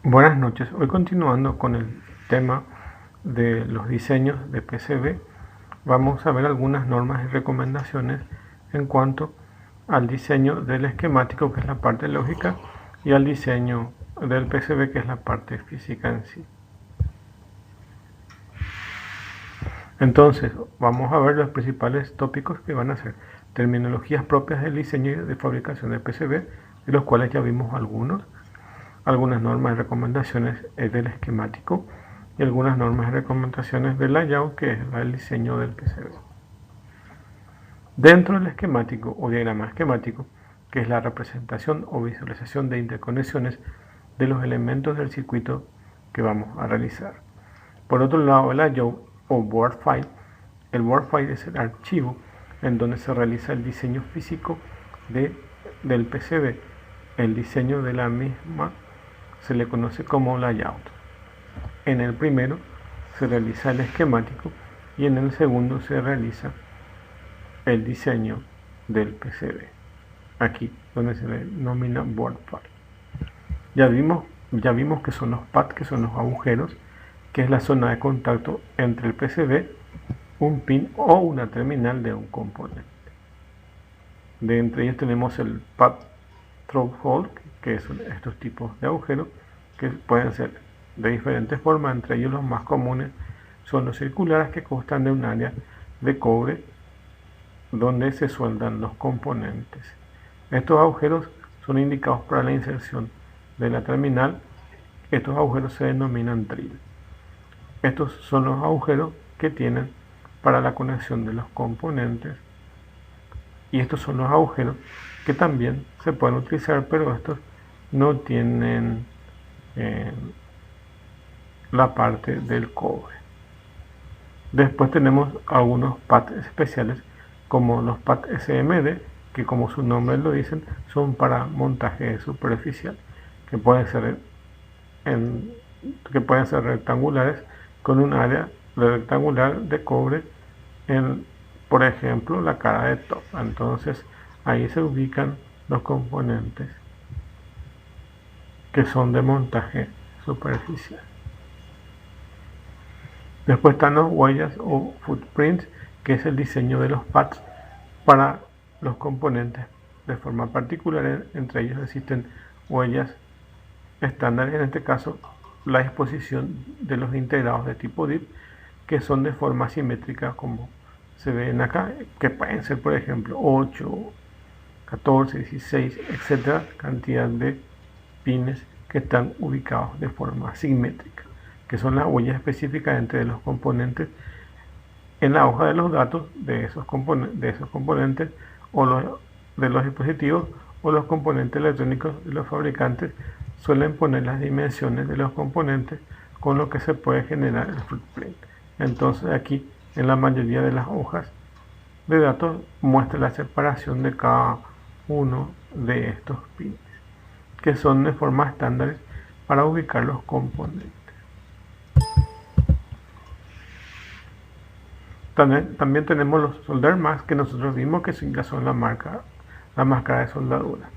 Buenas noches. Hoy continuando con el tema de los diseños de PCB, vamos a ver algunas normas y recomendaciones en cuanto al diseño del esquemático, que es la parte lógica, y al diseño del PCB, que es la parte física en sí. Entonces, vamos a ver los principales tópicos que van a ser terminologías propias del diseño y de fabricación de PCB, de los cuales ya vimos algunas normas y recomendaciones del esquemático y algunas normas y recomendaciones del layout, que es el diseño del PCB. Dentro del esquemático o diagrama esquemático, que es la representación o visualización de interconexiones de los elementos del circuito que vamos a realizar. Por otro lado, el layout o board file. El board file es el archivo en donde se realiza el diseño físico del PCB. El diseño de la misma se le conoce como layout. En el primero se realiza el esquemático y en el segundo se realiza el diseño del PCB. Aquí donde se denomina board file. Ya vimos que son los pads, que son los agujeros, que es la zona de contacto entre el PCB, un pin o una terminal de un componente. De entre ellos tenemos el pad through hole, que son estos tipos de agujeros, que pueden ser de diferentes formas. Entre ellos los más comunes son los circulares, que constan de un área de cobre donde se sueldan los componentes. Estos agujeros son indicados para la inserción de la terminal. Estos agujeros se denominan drill. Estos son los agujeros que tienen para la conexión de los componentes, y estos son los agujeros que también se pueden utilizar, pero estos no tienen la parte del cobre. Después tenemos algunos pads especiales, como los pads SMD, que como su nombre lo dicen, son para montaje superficial, que pueden ser rectangulares, con un área rectangular de cobre en, por ejemplo, la cara de top. Entonces ahí se ubican los componentes que son de montaje superficial. Después están los huellas o footprints, que es el diseño de los pads para los componentes de forma particular. Entre ellos existen huellas estándares, en este caso la disposición de los integrados de tipo DIP, que son de forma simétrica, como se ven acá, que pueden ser, por ejemplo, 8, 14, 16, etcétera, cantidad de pines que están ubicados de forma simétrica, que son las huellas específicas entre los componentes en la hoja de los datos de esos componentes o de los dispositivos, o los componentes electrónicos de los fabricantes suelen poner las dimensiones de los componentes, con lo que se puede generar el footprint. Entonces aquí en la mayoría de las hojas de datos muestra la separación de cada uno de estos pines, que son de forma estándar para ubicar los componentes. También tenemos los solder masks, que nosotros vimos que ya son la máscara de soldadura.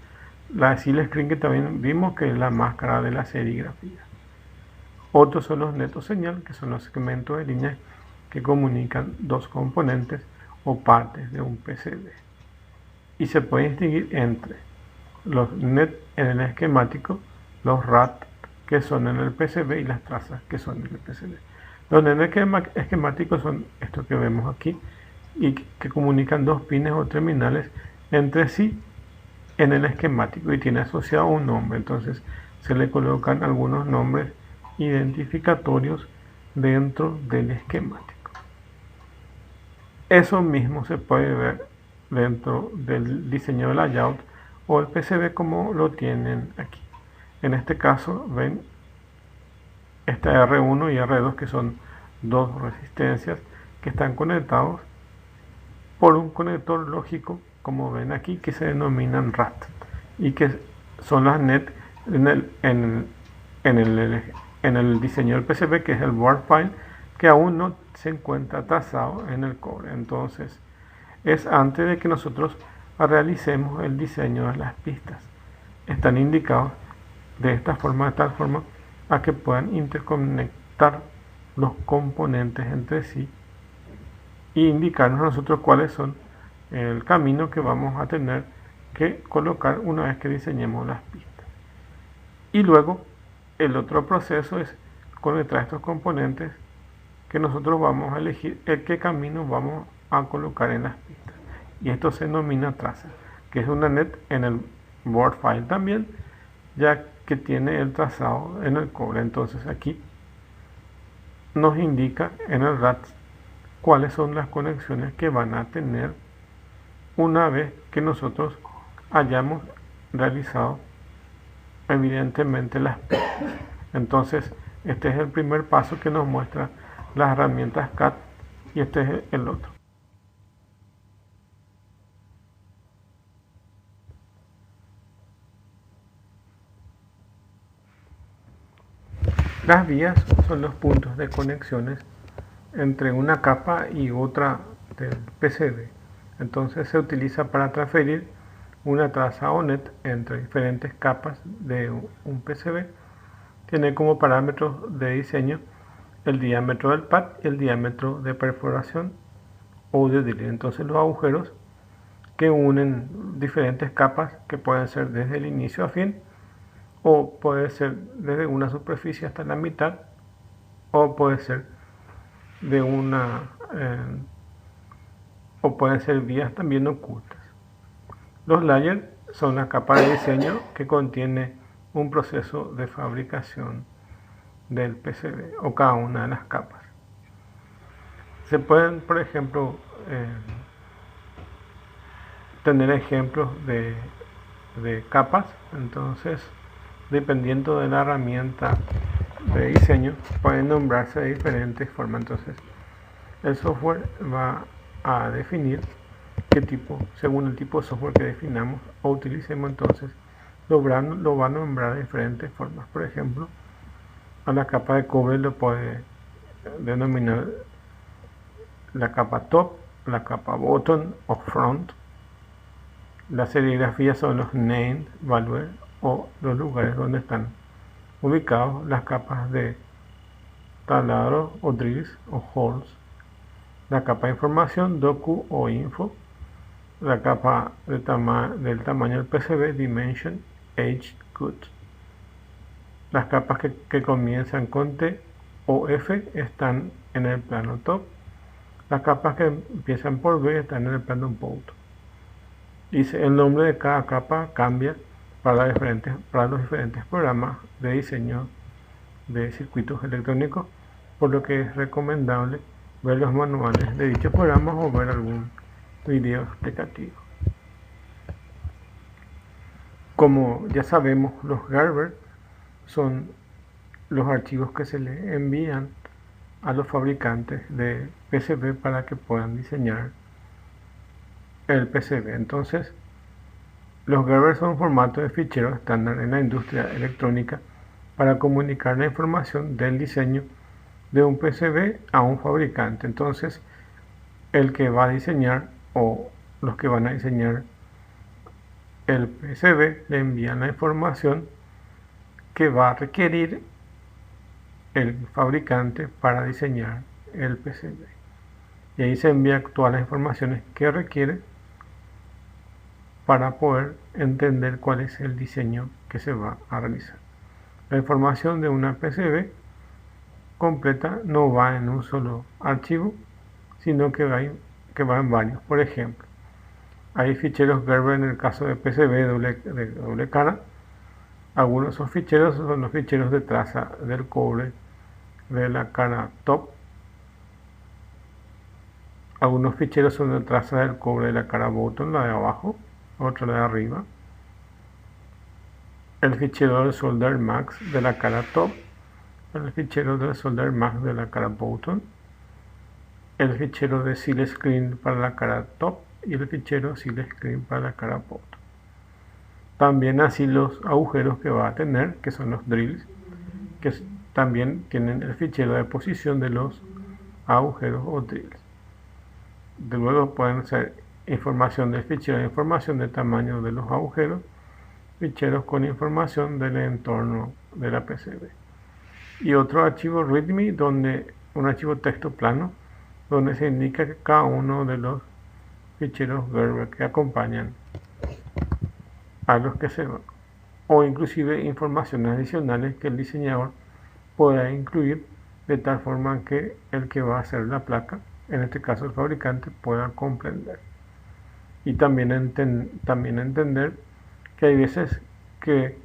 La seal screen, que también vimos que es la máscara de la serigrafía. Otros son los netos señal, que son los segmentos de línea que comunican dos componentes o partes de un PCB. Y se puede distinguir entre los net en el esquemático, los RAT, que son en el PCB, y las trazas, que son en el PCB. Los net esquemáticos son estos que vemos aquí, y que comunican dos pines o terminales entre sí en el esquemático, y tiene asociado un nombre. Entonces se le colocan algunos nombres identificatorios dentro del esquemático. Eso mismo se puede ver dentro del diseño de layout o el PCB, como lo tienen aquí. En este caso ven esta R1 y R2, que son dos resistencias que están conectados por un conector lógico, como ven aquí, que se denominan RAT, y que son las net en el diseño del PCB, que es el board file, que aún no se encuentra trazado en el cobre. Entonces es antes de que nosotros realicemos el diseño de las pistas. Están indicados de esta forma, de tal forma a que puedan interconectar los componentes entre sí e indicarnos a nosotros cuáles son el camino que vamos a tener que colocar una vez que diseñemos las pistas. Y luego el otro proceso es conectar estos componentes que nosotros vamos a elegir el qué camino vamos a colocar en las pistas. Y esto se denomina traza, que es una net en el board file también, ya que tiene el trazado en el cobre. Entonces aquí nos indica en el RATS cuáles son las conexiones que van a tener una vez que nosotros hayamos realizado evidentemente las pistas. Entonces este es el primer paso que nos muestra las herramientas CAD y este es el otro. Las vías son los puntos de conexiones entre una capa y otra del PCB. Entonces se utiliza para transferir una traza ONET entre diferentes capas de un PCB. Tiene como parámetros de diseño el diámetro del pad y el diámetro de perforación o de drill. Entonces los agujeros que unen diferentes capas, que pueden ser desde el inicio a fin, o puede ser desde una superficie hasta la mitad, o puede ser de o pueden ser vías también ocultas. Los layers son las capas de diseño que contiene un proceso de fabricación del PCB o cada una de las capas. Se pueden, por ejemplo, tener ejemplos de capas. Entonces, dependiendo de la herramienta de diseño, pueden nombrarse de diferentes formas. Entonces el software va a definir qué tipo, según el tipo de software que definamos o utilicemos, entonces lo va a nombrar de diferentes formas. Por ejemplo, a la capa de cobre lo puede denominar la capa top, la capa bottom o front. La serigrafía son los named values o los lugares donde están ubicados las capas de taladro o drills o holes. La capa de información, docu o info. La capa del tamaño del PCB, dimension, age, cut. Las capas que comienzan con T o F están en el plano top. Las capas que empiezan por B están en el plano bottom. Dice, el nombre de cada capa cambia para los diferentes programas de diseño de circuitos electrónicos, por lo que es recomendable ver los manuales de dichos programas o ver algún video explicativo. Como ya sabemos, los Gerber son los archivos que se le envían a los fabricantes de PCB para que puedan diseñar el PCB. Entonces, los Gerber son un formato de fichero estándar en la industria electrónica para comunicar la información del diseño de un PCB a un fabricante. Entonces, el que va a diseñar o los que van a diseñar el PCB le envían la información que va a requerir el fabricante para diseñar el PCB. Y ahí se envía todas las informaciones que requiere para poder entender cuál es el diseño que se va a realizar. La información de una PCB completa no va en un solo archivo, sino que va en varios. Por ejemplo, hay ficheros Gerber en el caso de PCB de doble cara. Algunos de esos ficheros son los ficheros de traza del cobre de la cara top. Algunos ficheros son de traza del cobre de la cara bottom, la de abajo, otra la de arriba. El fichero del solder max de la cara top, el fichero del solder max de la cara bottom, el fichero de seal screen para la cara top y el fichero seal screen para la cara bottom. También así los agujeros que va a tener, que son los drills, que también tienen el fichero de posición de los agujeros o drills. De luego pueden ser información del fichero de información del tamaño de los agujeros, ficheros con información del entorno de la PCB. y otro archivo README, donde un archivo texto plano, donde se indica que cada uno de los ficheros Gerber que acompañan a los que se van, o inclusive informaciones adicionales que el diseñador pueda incluir de tal forma que el que va a hacer la placa, en este caso el fabricante, pueda comprender. Y también entender que hay veces que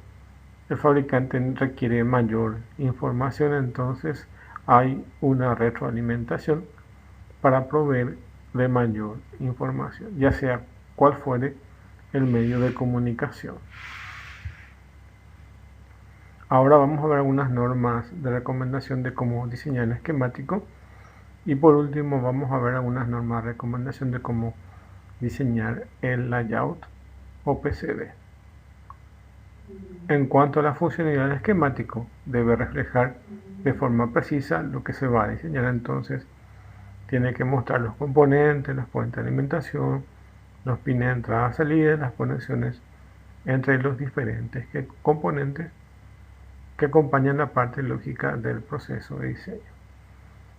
el fabricante requiere mayor información, entonces hay una retroalimentación para proveer de mayor información, ya sea cual fuere el medio de comunicación. Ahora vamos a ver algunas normas de recomendación de cómo diseñar el esquemático, y por último vamos a ver algunas normas de recomendación de cómo diseñar el layout o PCB. En cuanto a la funcionalidad del esquemático, debe reflejar de forma precisa lo que se va a diseñar. Entonces tiene que mostrar los componentes, las fuentes de alimentación, los pines de entrada y salida, las conexiones entre los diferentes componentes que acompañan la parte lógica del proceso de diseño.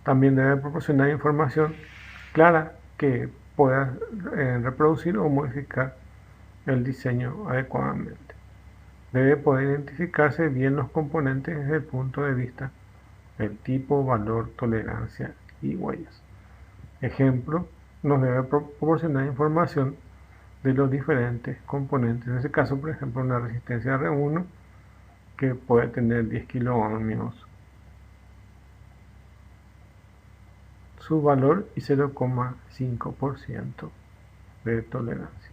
También debe proporcionar información clara que pueda reproducir o modificar el diseño adecuadamente. Debe poder identificarse bien los componentes desde el punto de vista del tipo, valor, tolerancia y huellas. Ejemplo, nos debe proporcionar información de los diferentes componentes. En este caso, por ejemplo, una resistencia R1 que puede tener 10 kiloohmios, su valor y 0,5% de tolerancia.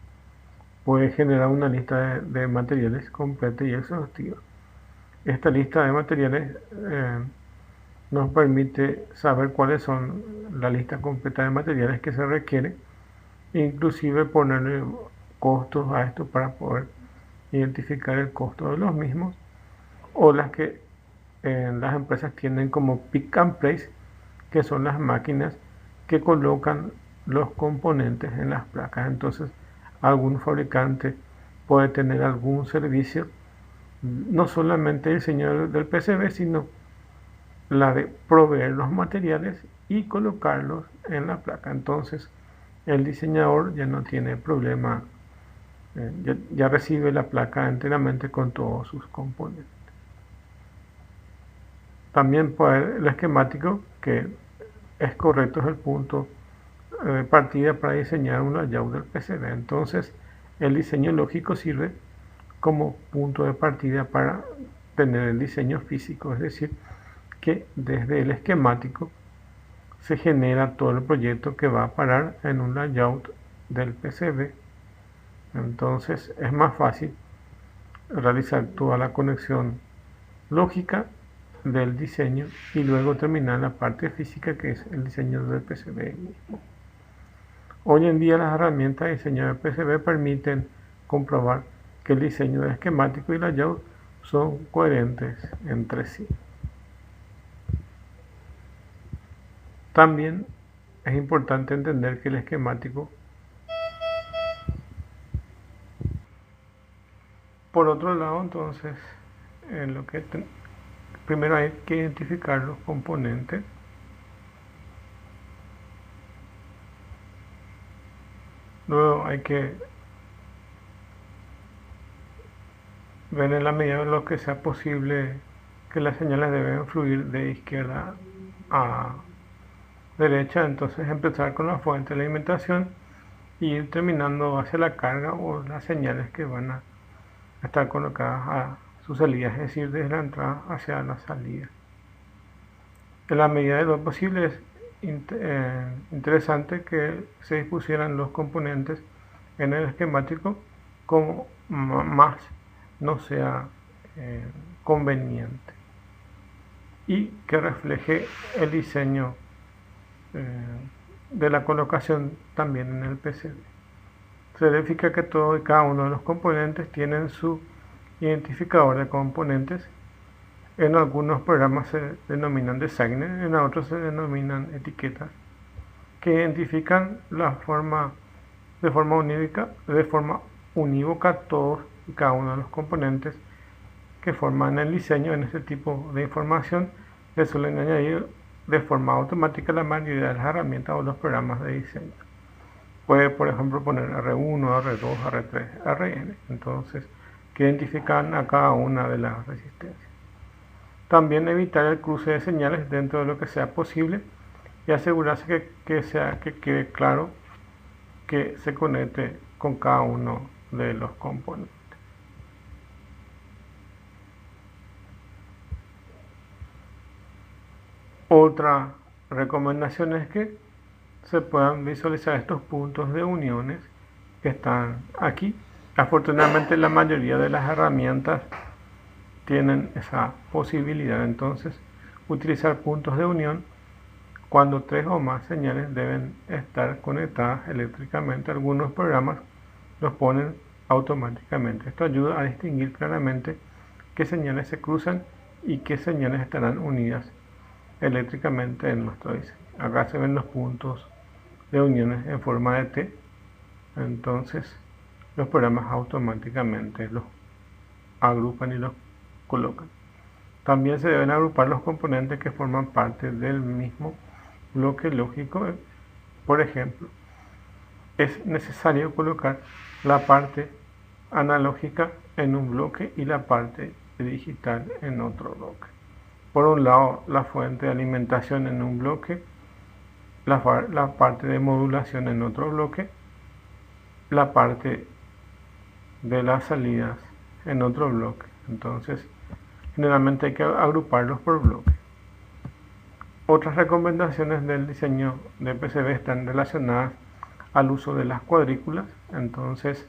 Puede generar una lista de materiales completa y exhaustiva. Esta lista de materiales nos permite saber cuáles son la lista completa de materiales que se requiere, inclusive ponerle costos a esto para poder identificar el costo de los mismos, o las que las empresas tienen como pick and place, que son las máquinas que colocan los componentes en las placas. Entonces algún fabricante puede tener algún servicio, no solamente el diseño del PCB, sino la de proveer los materiales y colocarlos en la placa. Entonces el diseñador ya no tiene problema, ya recibe la placa enteramente con todos sus componentes. También el esquemático, que es correcto, es el punto de partida para diseñar un layout del PCB. Entonces el diseño lógico sirve como punto de partida para tener el diseño físico, es decir, que desde el esquemático se genera todo el proyecto que va a parar en un layout del PCB. Entonces es más fácil realizar toda la conexión lógica del diseño y luego terminar la parte física, que es el diseño del PCB mismo. Hoy en día las herramientas de diseño del PCB permiten comprobar que el diseño del esquemático y layout son coherentes entre sí. También es importante entender que el esquemático, por otro lado, entonces, primero hay que identificar los componentes. Luego hay que ver en la medida de lo que sea posible que las señales deben fluir de izquierda a derecha. Entonces empezar con la fuente de alimentación y ir terminando hacia la carga o las señales que van a estar colocadas a sus salidas, es decir, desde la entrada hacia la salida. En la medida de lo posible es interesante que se dispusieran los componentes en el esquemático como más no sea conveniente, y que refleje el diseño de la colocación también en el PCB. Se verifica que todo y cada uno de los componentes tienen su identificador de componentes. En algunos programas se denominan designers, en otros se denominan etiquetas, que identifican de forma unívoca todos y cada uno de los componentes que forman el diseño. En este tipo de información le suelen añadir de forma automática la mayoría de las herramientas o los programas de diseño. Puede, por ejemplo, poner R1, R2, R3, Rn. Entonces, que identifican a cada una de las resistencias. También evitar el cruce de señales dentro de lo que sea posible y asegurarse que quede claro que se conecte con cada uno de los componentes. Otra recomendación es que se puedan visualizar estos puntos de uniones que están aquí. Afortunadamente la mayoría de las herramientas tienen esa posibilidad. Entonces, utilizar puntos de unión cuando 3 o más señales deben estar conectadas eléctricamente. Algunos programas los ponen automáticamente. Esto ayuda a distinguir claramente qué señales se cruzan y qué señales estarán unidas eléctricamente en nuestro diseño. Acá se ven los puntos de uniones en forma de T. Entonces, los programas automáticamente los agrupan y los colocan. También se deben agrupar los componentes que forman parte del mismo bloque lógico. Por ejemplo, es necesario colocar la parte analógica en un bloque y la parte digital en otro bloque. Por un lado, la fuente de alimentación en un bloque, la parte de modulación en otro bloque, la parte de las salidas en otro bloque. Entonces, generalmente hay que agruparlos por bloque. Otras recomendaciones del diseño de PCB están relacionadas al uso de las cuadrículas. Entonces,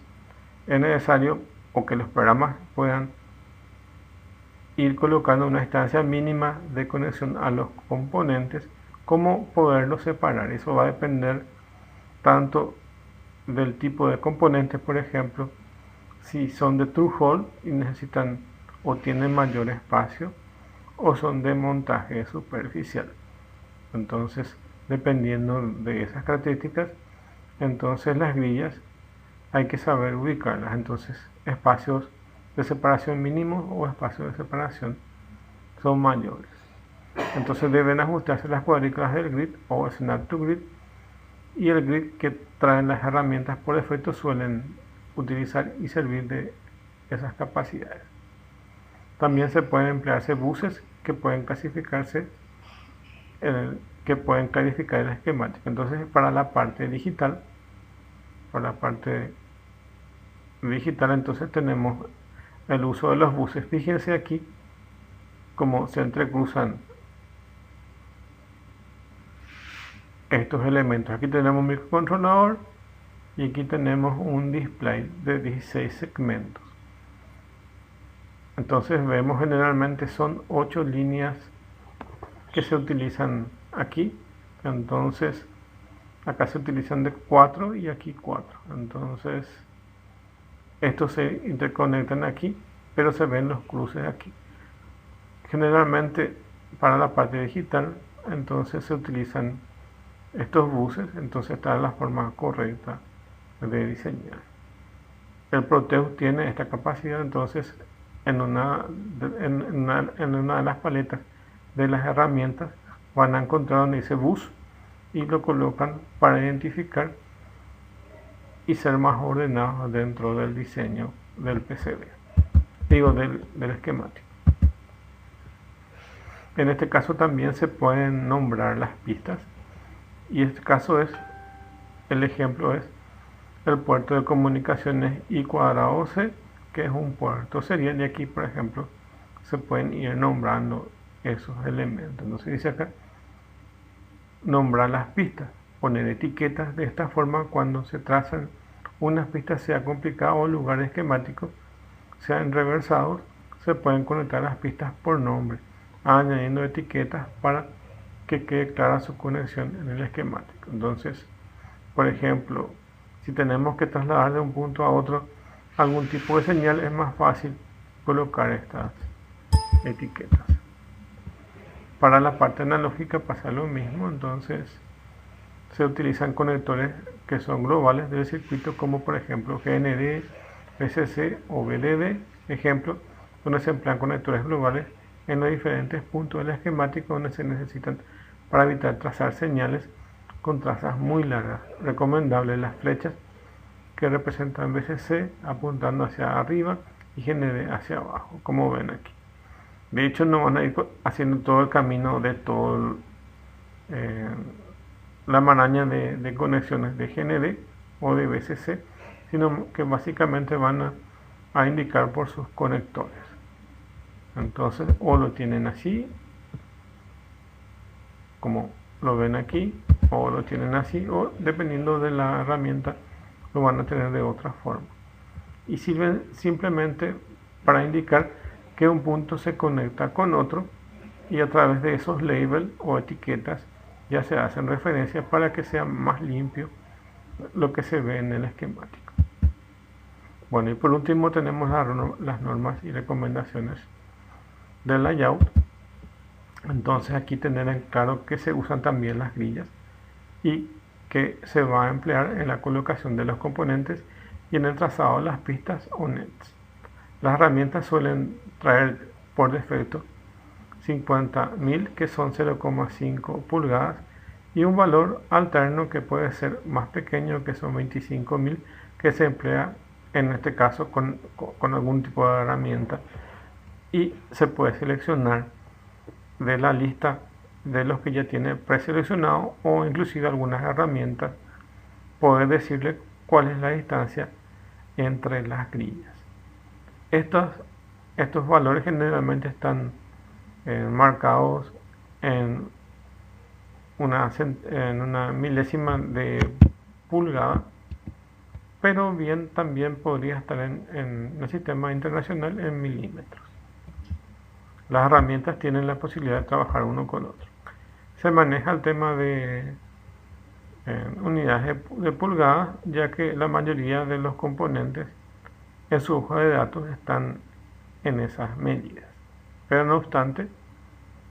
es necesario o que los programas puedan ir colocando una distancia mínima de conexión a los componentes, como poderlos separar. Eso va a depender tanto del tipo de componentes, por ejemplo, si son de through-hole y necesitan o tienen mayor espacio, o son de montaje superficial. Entonces, dependiendo de esas características, entonces las grillas hay que saber ubicarlas. Entonces, espacios de separación mínimos o espacios de separación son mayores. Entonces deben ajustarse las cuadrículas del grid o Snap to Grid, y el grid que traen las herramientas por defecto suelen utilizar y servir de esas capacidades. También se pueden emplearse buses que pueden clasificarse que pueden clarificar el esquemático. Entonces, para la parte digital, entonces tenemos el uso de los buses. Fíjense aquí cómo se entrecruzan estos elementos. Aquí tenemos un microcontrolador y aquí tenemos un display de 16 segmentos. Entonces vemos generalmente son 8 líneas que se utilizan aquí. Entonces acá se utilizan de 4 y aquí 4. Entonces estos se interconectan aquí, pero se ven los cruces aquí. Generalmente para la parte digital entonces se utilizan estos buses. Entonces está la forma correcta de diseñar. El Proteus tiene esta capacidad. Entonces en una de las paletas de las herramientas van a encontrar donde dice bus y lo colocan para identificar y ser más ordenados dentro del diseño del PCB, del esquemático. En este caso también se pueden nombrar las pistas, y este caso el ejemplo es el puerto de comunicaciones I²C, que es un puerto serial, y aquí por ejemplo se pueden ir nombrando esos elementos. Entonces dice acá nombrar las pistas, poner etiquetas. De esta forma, cuando se trazan unas pistas, sea complicado o lugares esquemáticos sean reversados, se pueden conectar las pistas por nombre, añadiendo etiquetas para que quede clara su conexión en el esquemático. Entonces, por ejemplo, si tenemos que trasladar de un punto a otro algún tipo de señal, es más fácil colocar estas etiquetas. Para la parte analógica pasa lo mismo. Entonces se utilizan conectores que son globales del circuito, como por ejemplo GND, PCC o BLD, ejemplo, donde se emplean conectores globales en los diferentes puntos del esquemático donde se necesitan para evitar trazar señales con trazas muy largas. Recomendable las flechas que representan VCC apuntando hacia arriba y GND hacia abajo, como ven aquí. De hecho, no van a ir haciendo todo el camino de todo la maraña de conexiones de GND o de VCC, sino que básicamente van a indicar por sus conectores. Entonces, o lo tienen así, como lo ven aquí, o lo tienen así, o dependiendo de la herramienta, lo van a tener de otra forma. Y sirven simplemente para indicar que un punto se conecta con otro, y a través de esos labels o etiquetas ya se hacen referencias para que sea más limpio lo que se ve en el esquemático. Bueno, y por último tenemos las normas y recomendaciones del layout. Entonces aquí tener en claro que se usan también las grillas y que se va a emplear en la colocación de los componentes y en el trazado de las pistas o nets. Las herramientas suelen traer por defecto 50.000, que son 0,5 pulgadas, y un valor alterno que puede ser más pequeño, que son 25.000, que se emplea en este caso con algún tipo de herramienta, y se puede seleccionar de la lista de los que ya tiene preseleccionado, o inclusive algunas herramientas poder decirle cuál es la distancia entre las grillas. Estos valores generalmente están marcados en una milésima de pulgada, pero bien también podría estar en el sistema internacional en milímetros. Las herramientas tienen la posibilidad de trabajar uno con otro. Se maneja el tema de unidades de pulgadas, ya que la mayoría de los componentes en su hoja de datos están en esas medidas. Pero no obstante,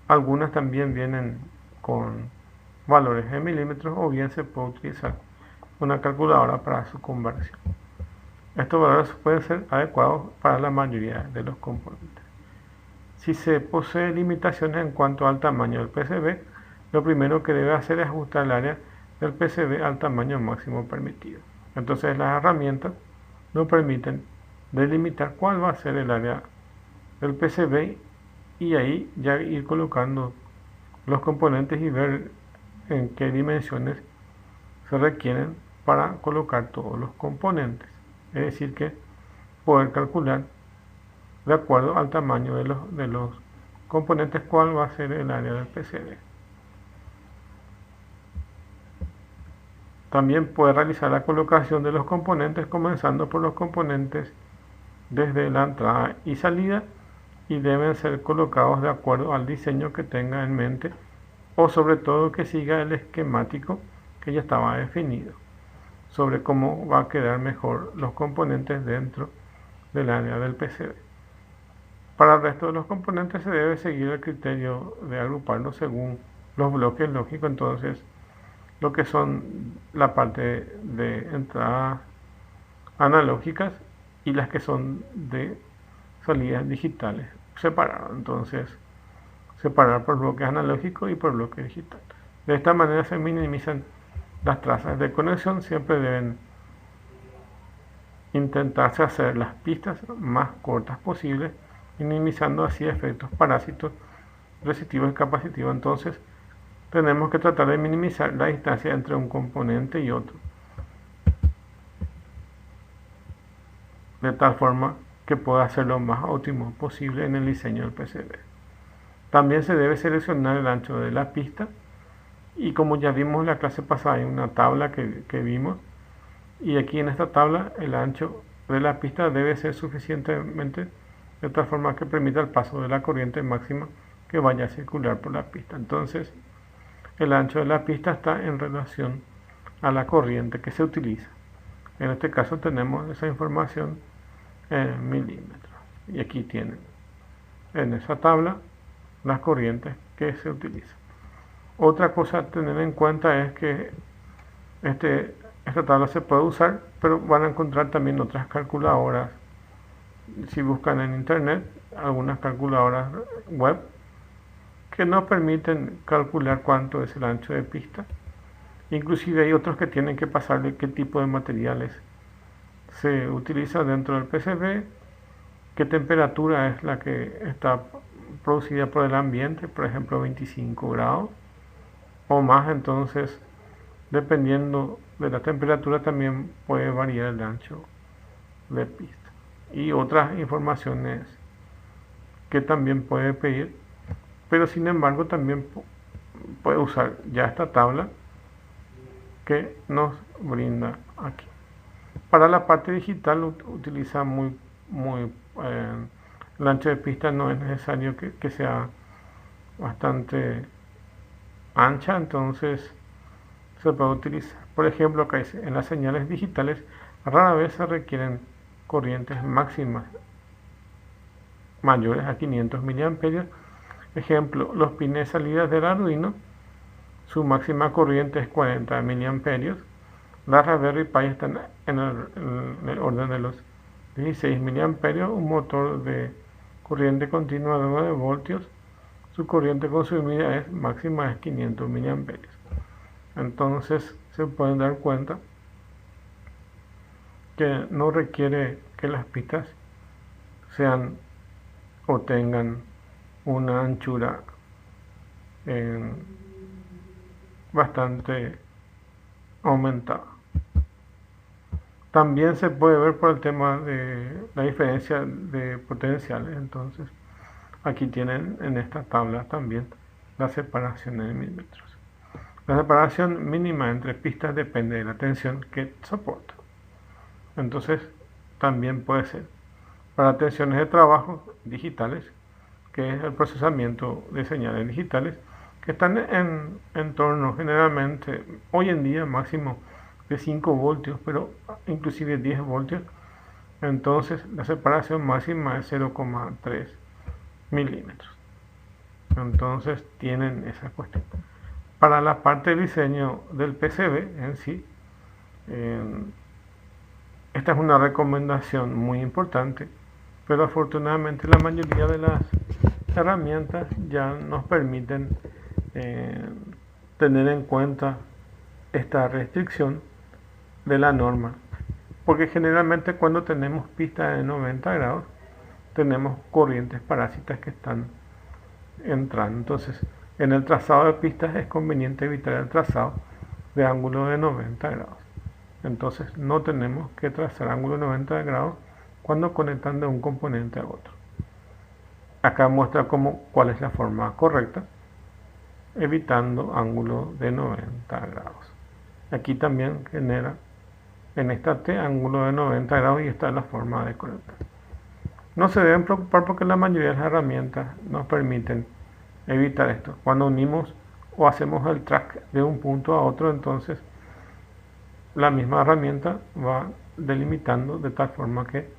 algunas también vienen con valores en milímetros, o bien se puede utilizar una calculadora para su conversión. Estos valores pueden ser adecuados para la mayoría de los componentes. Si se posee limitaciones en cuanto al tamaño del PCB, lo primero que debe hacer es ajustar el área del PCB al tamaño máximo permitido. Entonces las herramientas nos permiten delimitar cuál va a ser el área del PCB, y ahí ya ir colocando los componentes y ver en qué dimensiones se requieren para colocar todos los componentes. Es decir, que poder calcular de acuerdo al tamaño de los componentes cuál va a ser el área del PCB. También puede realizar la colocación de los componentes, comenzando por los componentes desde la entrada y salida, y deben ser colocados de acuerdo al diseño que tenga en mente, o sobre todo que siga el esquemático que ya estaba definido sobre cómo va a quedar mejor los componentes dentro del área del PCB. Para el resto de los componentes se debe seguir el criterio de agruparlos según los bloques lógicos. Entonces, lo que son la parte de entradas analógicas y las que son de salidas digitales, separar. Entonces, separar por bloques analógicos y por bloques digitales. De esta manera se minimizan las trazas de conexión. Siempre deben intentarse hacer las pistas más cortas posibles, minimizando así efectos parásitos, resistivos y capacitivos. Entonces, tenemos que tratar de minimizar la distancia entre un componente y otro, de tal forma que pueda ser lo más óptimo posible en el diseño del PCB. También se debe seleccionar el ancho de la pista, y como ya vimos en la clase pasada, hay una tabla que vimos, y aquí en esta tabla el ancho de la pista debe ser suficientemente de tal forma que permita el paso de la corriente máxima que vaya a circular por la pista. Entonces, el ancho de la pista está en relación a la corriente que se utiliza. En este caso tenemos esa información en milímetros, y aquí tienen en esa tabla las corrientes que se utilizan. Otra cosa a tener en cuenta es que esta tabla se puede usar, pero van a encontrar también otras calculadoras si buscan en internet algunas calculadoras web que no permiten calcular cuánto es el ancho de pista. Inclusive hay otros que tienen que pasarle qué tipo de materiales se utiliza dentro del PCB, qué temperatura es la que está producida por el ambiente, por ejemplo 25 grados o más. Entonces, dependiendo de la temperatura también puede variar el ancho de pista y otras informaciones que también puede pedir, pero sin embargo también puede usar ya esta tabla que nos brinda aquí. Para la parte digital utiliza el ancho de pista no es necesario que sea bastante ancha, entonces se puede utilizar. Por ejemplo, acá dice, en las señales digitales rara vez se requieren corrientes máximas mayores a 500 miliamperios. Ejemplo, los pines de salida del Arduino, su máxima corriente es 40 miliamperios. Las Raspberry Pi están en el orden de los 16 miliamperios. Un motor de corriente continua de 9 voltios, su corriente consumida es máxima es 500 miliamperios. Entonces se pueden dar cuenta que no requiere que las pistas sean o tengan una anchura bastante aumentada. También se puede ver por el tema de la diferencia de potenciales. Entonces aquí tienen en esta tabla también la separación en milímetros. La separación mínima entre pistas depende de la tensión que soporta. Entonces también puede ser para tensiones de trabajo digitales, que es el procesamiento de señales digitales, que están en entorno generalmente hoy en día máximo de 5 voltios, pero inclusive 10 voltios. Entonces la separación máxima es 0,3 milímetros. Entonces tienen esa cuestión. Para la parte de diseño del PCB en sí, esta es una recomendación muy importante, pero afortunadamente la mayoría de las herramientas ya nos permiten tener en cuenta esta restricción de la norma, porque generalmente cuando tenemos pistas de 90 grados tenemos corrientes parásitas que están entrando. Entonces en el trazado de pistas es conveniente evitar el trazado de ángulo de 90 grados. Entonces no tenemos que trazar ángulo de 90 grados cuando conectan de un componente a otro. Acá muestra cuál es la forma correcta, evitando ángulo de 90 grados. Aquí también genera en esta T ángulo de 90 grados y esta es la forma de conectar. No se deben preocupar porque la mayoría de las herramientas nos permiten evitar esto. Cuando unimos o hacemos el track de un punto a otro, entonces la misma herramienta va delimitando de tal forma que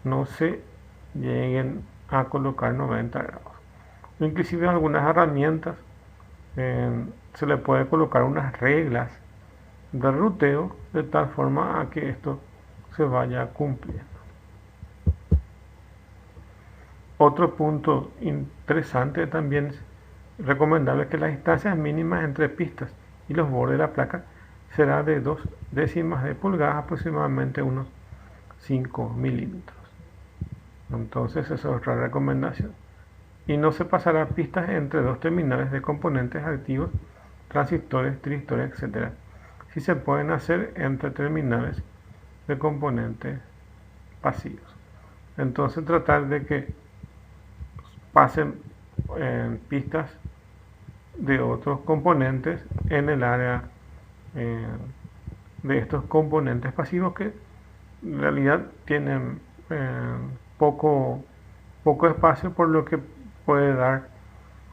no se lleguen a colocar 90 grados. Inclusive algunas herramientas se le puede colocar unas reglas de ruteo de tal forma a que esto se vaya cumpliendo. Otro punto interesante también es recomendable que las distancias mínimas entre pistas y los bordes de la placa será de 2 décimas de pulgada, aproximadamente unos 5 milímetros. Entonces esa es otra recomendación. Y no se pasará pistas entre dos terminales de componentes activos, transistores, tristores, etc. Sí se pueden hacer entre terminales de componentes pasivos. Entonces tratar de que pasen pistas de otros componentes en el área de estos componentes pasivos que en realidad tienen poco espacio, por lo que puede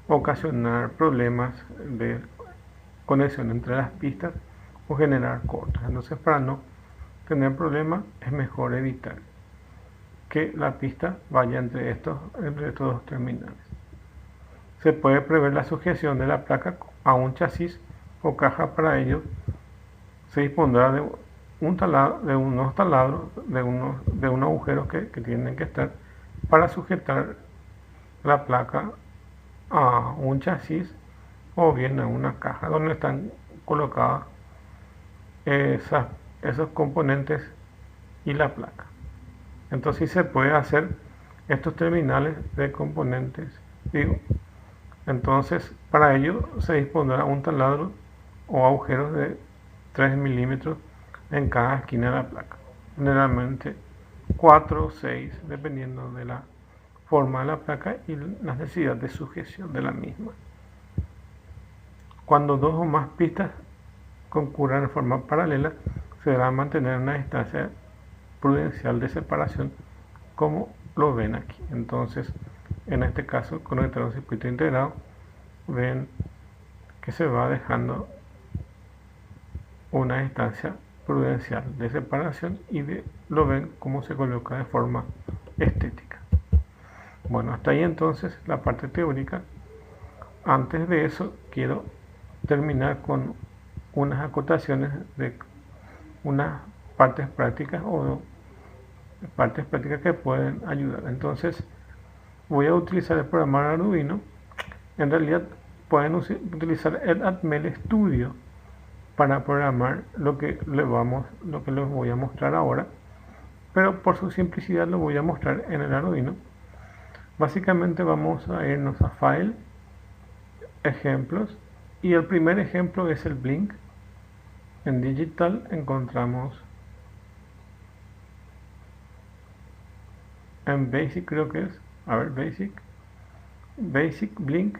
ocasionar problemas de conexión entre las pistas o generar cortes. Entonces, para no tener problemas es mejor evitar que la pista vaya entre estos dos terminales. Se puede prever la sujeción de la placa a un chasis o caja. Para ello se dispondrá de de unos taladros, de unos agujeros que tienen que estar para sujetar la placa a un chasis o bien a una caja donde están colocadas esos componentes y la placa. Entonces sí se puede hacer estos terminales de componentes, digo. Entonces para ello se dispondrá un taladro o agujeros de 3 milímetros en cada esquina de la placa, generalmente 4 o 6 dependiendo de la forma de la placa y la necesidad de sujeción de la misma. Cuando dos o más pistas concurran en forma paralela, se deberá mantener una distancia prudencial de separación, como lo ven aquí. Entonces, en este caso, conectar un circuito integrado, ven que se va dejando una distancia prudencial de separación y lo ven cómo se coloca de forma estética. Bueno, hasta ahí entonces la parte teórica. Antes de eso, quiero terminar con unas acotaciones de unas partes prácticas o partes prácticas que pueden ayudar. Entonces, voy a utilizar el programa Arduino. En realidad, pueden utilizar el Atmel Studio para programar lo que les voy a mostrar ahora, pero por su simplicidad lo voy a mostrar en el Arduino. Básicamente vamos a irnos a File, Ejemplos, y el primer ejemplo es el Blink. En Digital encontramos en Basic, creo que es, a ver, Basic Blink,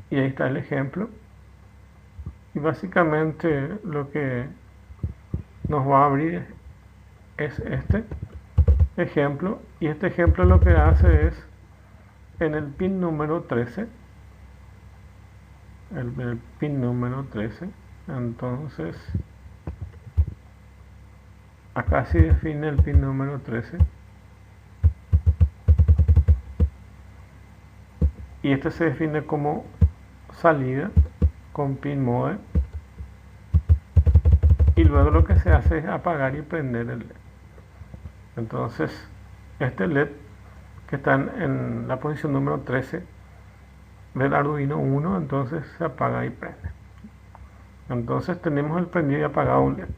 y ahí está el ejemplo. Y básicamente lo que nos va a abrir es este ejemplo, y este ejemplo lo que hace es en el pin número 13, el pin número 13, entonces acá se define el pin número 13 y este se define como salida con pin mode, y luego lo que se hace es apagar y prender el LED. Entonces este LED que está en la posición número 13 del Arduino 1, entonces se apaga y prende. Entonces tenemos el prendido y apagado un LED.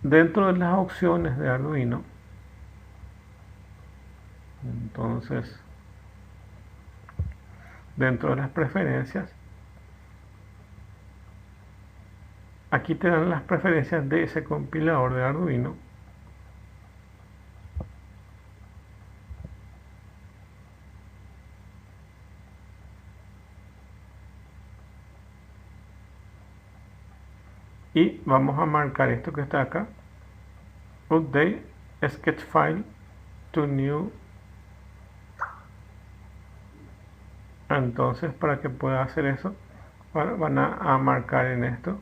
Dentro de las opciones de Arduino, entonces dentro de las preferencias, aquí te dan las preferencias de ese compilador de Arduino. Y vamos a marcar esto que está acá, Update Sketch File to New. Entonces, para que pueda hacer eso, van a marcar en esto.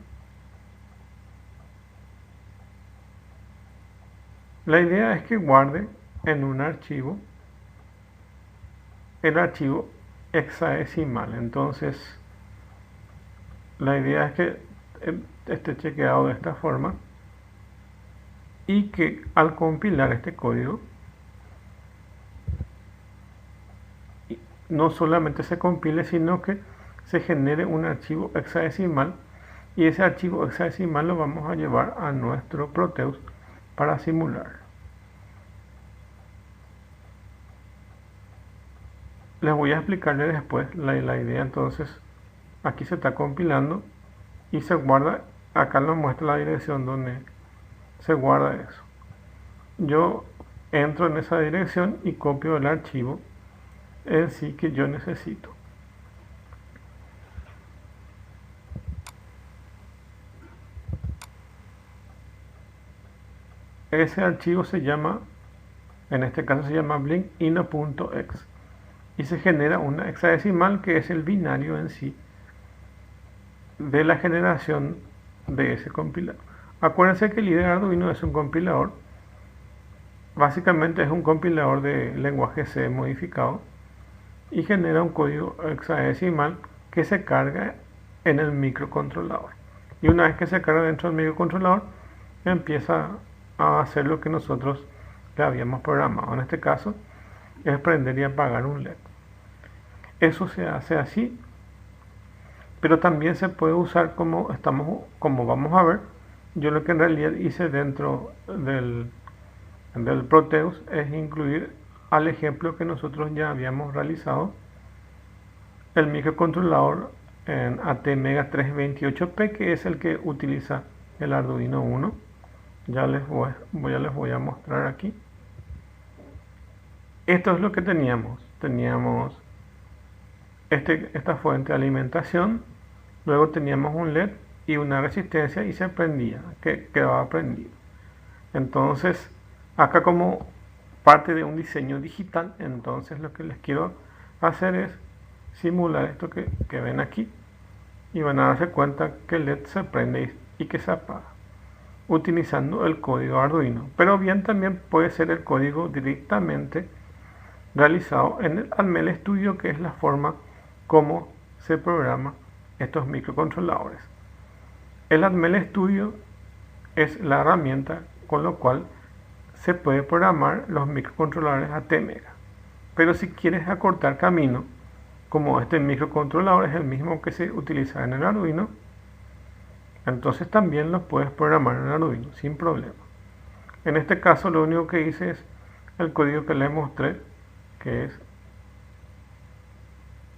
La idea es que guarde en un archivo el archivo hexadecimal. Entonces, la idea es que esté chequeado de esta forma y que al compilar este código no solamente se compile, sino que se genere un archivo hexadecimal, y ese archivo hexadecimal lo vamos a llevar a nuestro Proteus para simular. Les voy a explicarle después la idea. Entonces aquí se está compilando y se guarda, acá nos muestra la dirección donde se guarda eso. Yo entro en esa dirección y copio el archivo en sí que yo necesito. Ese archivo se llama, en este caso se llama blinkino.exe, y se genera una hexadecimal que es el binario en sí de la generación de ese compilador. Acuérdense que el IDE Arduino es un compilador, básicamente es un compilador de lenguaje C modificado, y genera un código hexadecimal que se carga en el microcontrolador. Y una vez que se carga dentro del microcontrolador, empieza a hacer lo que nosotros le habíamos programado. En este caso es prender y apagar un LED. Eso se hace así, pero también se puede usar como vamos a ver. Yo lo que en realidad hice dentro del Proteus es incluir al ejemplo que nosotros ya habíamos realizado el microcontrolador en ATmega328P, que es el que utiliza el Arduino Uno. Ya les voy a mostrar aquí. Esto es lo que teníamos. Teníamos esta fuente de alimentación, luego teníamos un LED y una resistencia y se prendía, que quedaba prendido. Entonces, acá como parte de un diseño digital, entonces lo que les quiero hacer es simular esto que ven aquí y van a darse cuenta que el LED se prende y que se apaga utilizando el código Arduino, pero bien también puede ser el código directamente realizado en el Atmel Studio, que es la forma como se programa estos microcontroladores. El Atmel Studio es la herramienta con la cual se puede programar los microcontroladores ATmega. Pero si quieres acortar camino, como este microcontrolador es el mismo que se utiliza en el Arduino, entonces también los puedes programar en Arduino sin problema. En este caso lo único que hice es el código que les mostré, que es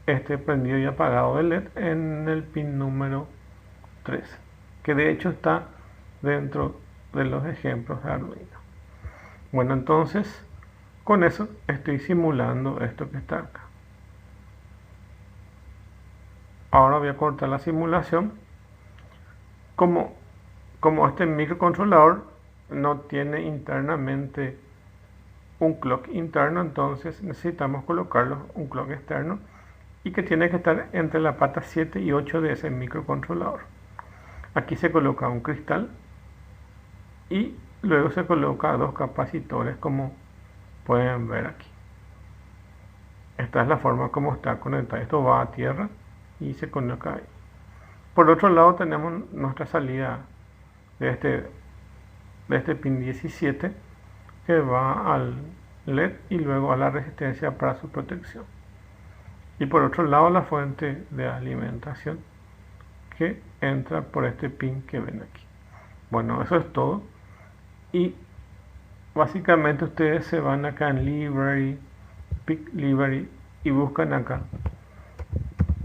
este prendido y apagado del LED en el pin número 13, que de hecho está dentro de los ejemplos de Arduino. Bueno, entonces con eso estoy simulando esto que está acá. Ahora voy a cortar la simulación. Como este microcontrolador no tiene internamente un clock interno, entonces necesitamos colocarlo un clock externo y que tiene que estar entre la pata 7 y 8 de ese microcontrolador. Aquí se coloca un cristal y luego se coloca dos capacitores, como pueden ver aquí. Esta es la forma como está conectado. Esto va a tierra y se coloca ahí. Por otro lado tenemos nuestra salida de este pin 17 que va al LED y luego a la resistencia para su protección. Y por otro lado la fuente de alimentación que entra por este pin que ven aquí. Bueno, eso es todo. Y básicamente ustedes se van acá en Library, Pick Library y buscan acá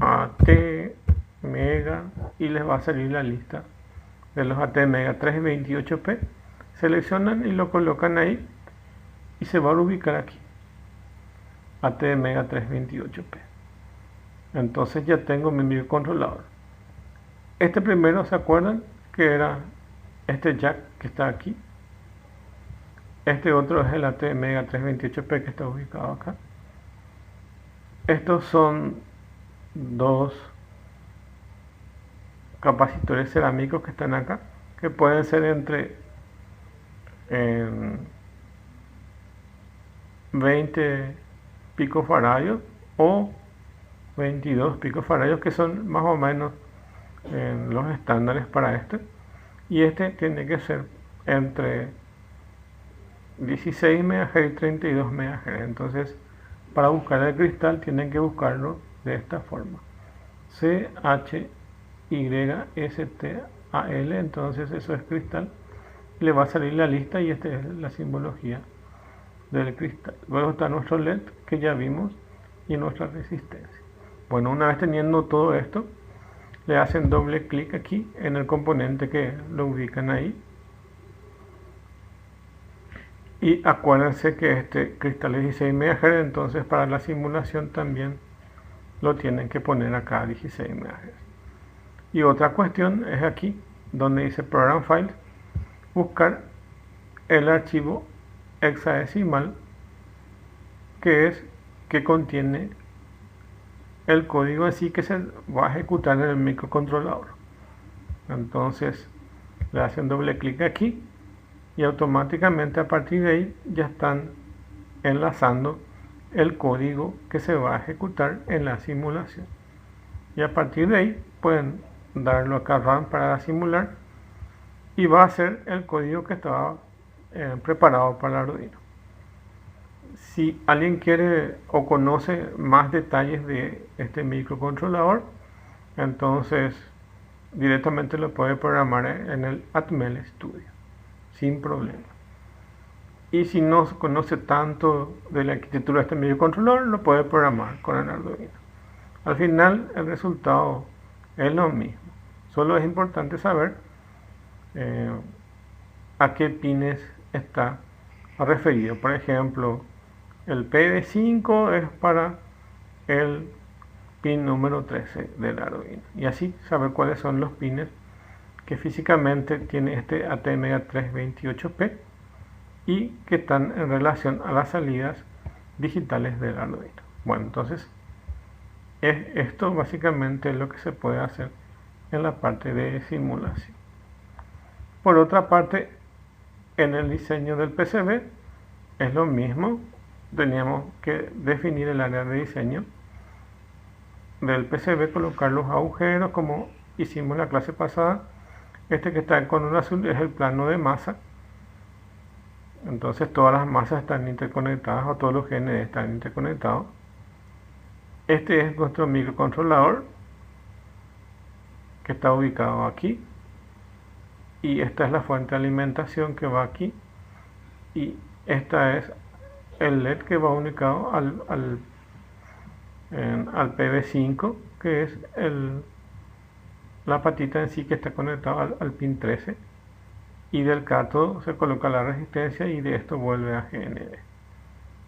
ATmega y les va a salir la lista de los ATmega 328P. Seleccionan y lo colocan ahí y se va a ubicar aquí ATmega 328P. Entonces ya tengo mi microcontrolador. Este primero, ¿se acuerdan? Que era este jack que está aquí. Este otro es el ATmega 328P que está ubicado acá. Estos son dos capacitores cerámicos que están acá, que pueden ser entre 20 picofaradios o 22 picofaradios, que son más o menos los estándares para este. Y este tiene que ser entre 16 MHz y 32 MHz. Entonces, para buscar el cristal tienen que buscarlo de esta forma: CHYSTAL. Entonces eso es cristal. Le va a salir la lista y esta es la simbología del cristal. Luego está nuestro LED que ya vimos y nuestra resistencia. Bueno, una vez teniendo todo esto, le hacen doble clic aquí en el componente que lo ubican ahí. Y acuérdense que este cristal es 16 MHz, entonces para la simulación también lo tienen que poner acá a 16 MHz. Y otra cuestión es aquí, donde dice Program Files, buscar el archivo hexadecimal que contiene el código así que se va a ejecutar en el microcontrolador. Entonces le hacen doble clic aquí y automáticamente a partir de ahí ya están enlazando el código que se va a ejecutar en la simulación. Y a partir de ahí pueden darlo acá Run para simular y va a ser el código que estaba preparado para el Arduino. Si alguien quiere o conoce más detalles de este microcontrolador, entonces directamente lo puede programar en el Atmel Studio sin problema. Y si no conoce tanto de la arquitectura de este microcontrolador, lo puede programar con el Arduino. Al final el resultado es lo mismo, solo es importante saber a qué pines está referido. Por ejemplo, el PD5 es para el pin número 13 del Arduino, y así saber cuáles son los pines que físicamente tiene este ATmega328P y que están en relación a las salidas digitales del Arduino. Bueno, entonces esto básicamente es lo que se puede hacer en la parte de simulación. Por otra parte, en el diseño del PCB es lo mismo. Teníamos que definir el área de diseño del PCB, colocar los agujeros como hicimos en la clase pasada. Este que está con un azul es el plano de masa. Entonces todas las masas están interconectadas, o todos los genes están interconectados. Este es nuestro microcontrolador, que está ubicado aquí, y esta es la fuente de alimentación que va aquí, y esta es el LED que va ubicado al PB5, que es la patita en sí que está conectada al pin 13, y del cátodo se coloca la resistencia y de esto vuelve a GND.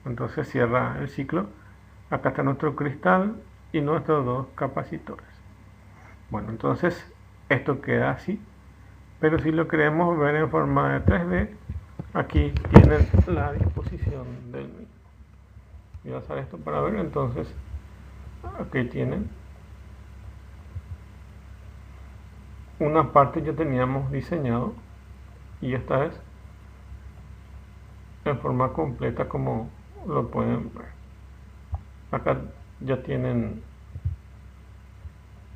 Entonces cierra el ciclo. Acá está nuestro cristal y nuestros dos capacitores. Bueno, entonces esto queda así, pero si lo queremos ver en forma de 3D, aquí tienen la disposición del mismo. Voy a usar esto para ver. Entonces aquí tienen una parte que teníamos diseñado, y esta es en forma completa como lo pueden ver. Acá ya tienen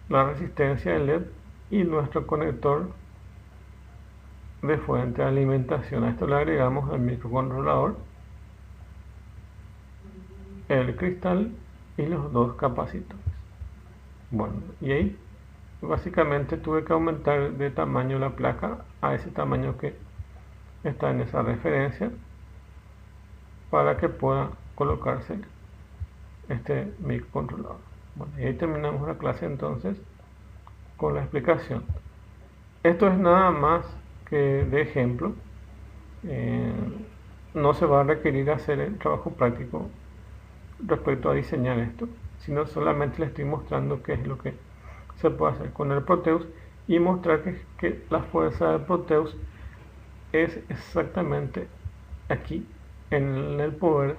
la resistencia del LED y nuestro conector de fuente de alimentación. A esto le agregamos el microcontrolador, el cristal y los dos capacitores. Bueno, y ahí básicamente tuve que aumentar de tamaño la placa a ese tamaño que está en esa referencia para que pueda colocarse este microcontrolador. Bueno, y ahí terminamos la clase entonces con la explicación. Esto es nada más que de ejemplo. No se va a requerir hacer el trabajo práctico respecto a diseñar esto, sino solamente le estoy mostrando qué es lo que se puede hacer con el Proteus, y mostrar que la fuerza del Proteus es exactamente aquí en el poder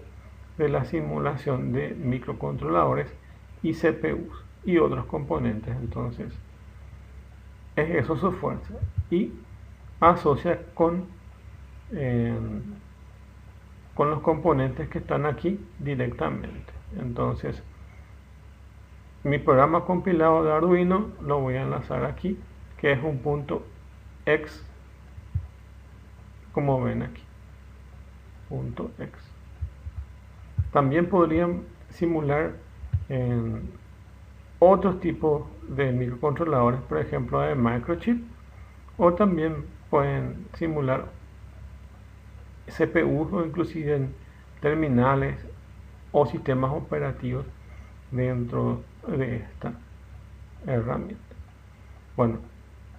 de la simulación de microcontroladores y CPUs y otros componentes. Entonces es eso su fuerza, y asocia con los componentes que están aquí directamente. Entonces mi programa compilado de Arduino lo voy a enlazar aquí, que es un punto X, como ven aquí, punto X. También podrían simular otros tipos de microcontroladores, por ejemplo de microchip, o también pueden simular CPUs, o inclusive en terminales o sistemas operativos dentro de esta herramienta. Bueno,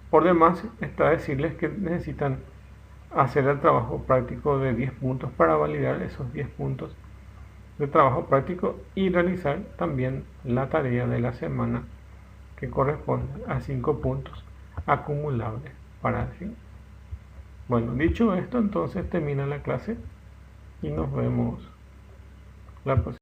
por demás está decirles que necesitan hacer el trabajo práctico de 10 puntos para validar esos 10 puntos de trabajo práctico, y realizar también la tarea de la semana, que corresponde a 5 puntos acumulables para el fin. Bueno, dicho esto, entonces termina la clase y nos vemos la próxima.